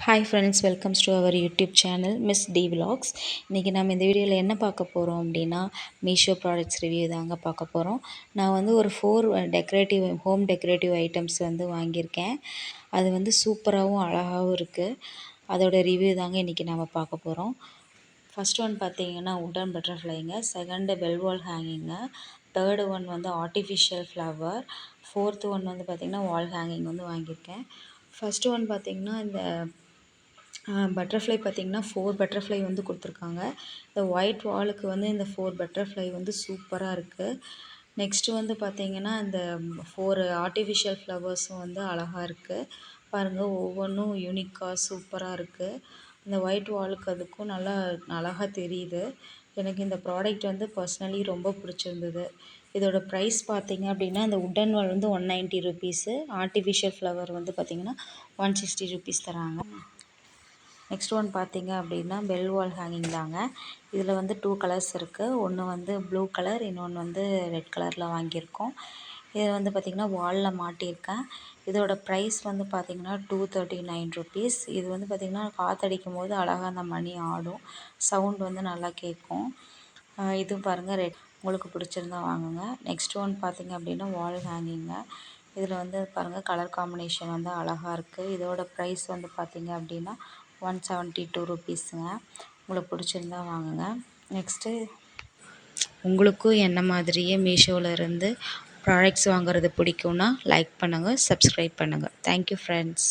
Hi friends, welcomes to our YouTube channel miss D vlogs. இன்றைக்கி நம்ம இந்த வீடியோவில் என்ன பார்க்க போகிறோம் அப்படின்னா, மீஷோ ப்ராடக்ட்ஸ் ரிவ்யூ தாங்க பார்க்க போகிறோம். நான் வந்து ஒரு 4 ஹோம் டெக்கரேட்டிவ் ஐட்டம்ஸ் வந்து வாங்கியிருக்கேன். அது வந்து சூப்பராகவும் அழகாகவும் இருக்குது. அதோட ரிவ்யூ தாங்க இன்றைக்கி நம்ம பார்க்க போகிறோம். ஃபஸ்ட் ஒன் பார்த்தீங்கன்னா உட்டன் பட்டர்ஃப்ளைங்க, செகண்டு பெல்வால் ஹேங்கிங்க, தேர்டு ஒன் வந்து ஆர்டிஃபிஷியல் ஃப்ளவர், ஃபோர்த்து ஒன் வந்து பார்த்திங்கன்னா வால் ஹேங்கிங் வந்து வாங்கியிருக்கேன். ஃபஸ்ட்டு ஒன் பார்த்திங்கன்னா இந்த பட்டர்ஃப்ளை பார்த்திங்கன்னா 4 பட்டர்ஃப்ளை வந்து கொடுத்துருக்காங்க. இந்த ஒயிட் வாலுக்கு வந்து இந்த 4 பட்டர்ஃப்ளை வந்து சூப்பராக இருக்குது. நெக்ஸ்ட்டு வந்து பார்த்திங்கன்னா இந்த 4 ஆர்டிஃபிஷியல் ஃப்ளவர்ஸும் வந்து அழகாக இருக்குது. பாருங்கள், ஒவ்வொன்றும் யூனிக்காக சூப்பராக இருக்குது. இந்த ஒயிட் வாலுக்கு அதுக்கும் நல்லா அழகாக தெரியுது. எனக்கு இந்த ப்ராடக்ட் வந்து பர்சனலி ரொம்ப பிடிச்சிருந்தது. இதோட ப்ரைஸ் பார்த்திங்க அப்படின்னா, இந்த உட்டன் வால் வந்து 190 ருபீஸு, ஆர்டிஃபிஷியல் ஃப்ளவர் வந்து பார்த்திங்கன்னா 160 ருபீஸ் தராங்க. நெக்ஸ்ட் ஒன் பார்த்திங்க அப்படின்னா பெல் வால் ஹேங்கிங் தாங்க. இதில் வந்து 2 கலர்ஸ் இருக்குது. ஒன்று வந்து ப்ளூ கலர், இன்னொன்று வந்து ரெட் கலரில் வாங்கியிருக்கோம். இது வந்து பார்த்திங்கன்னா வாலில் மாட்டியிருக்கேன். இதோட ப்ரைஸ் வந்து பார்த்திங்கன்னா 239 ருபீஸ். இது வந்து பார்த்திங்கன்னா காற்றடிக்கும் போது அழகாக அந்த மணி ஆடும், சவுண்ட் வந்து நல்லா கேட்கும். இது பாருங்கள், உங்களுக்கு பிடிச்சிருந்தா வாங்குங்க. நெக்ஸ்ட் ஒன் பார்த்திங்க அப்படின்னா வால் ஹேங்கிங்க. இதில் வந்து பாருங்கள், கலர் காம்பினேஷன் வந்து அழகாக இருக்குது. இதோட ப்ரைஸ் வந்து பார்த்திங்க அப்படின்னா 172 ருபீஸுங்க. உங்களுக்கு பிடிச்சிருந்தா வாங்குங்க. நெக்ஸ்ட்டு உங்களுக்கும் என்ன மாதிரியே மீஷோவில் இருந்து ப்ராடக்ட்ஸ் வாங்குறது பிடிக்கும்னா லைக் பண்ணுங்கள், சப்ஸ்கிரைப் பண்ணுங்கள். Thank you friends.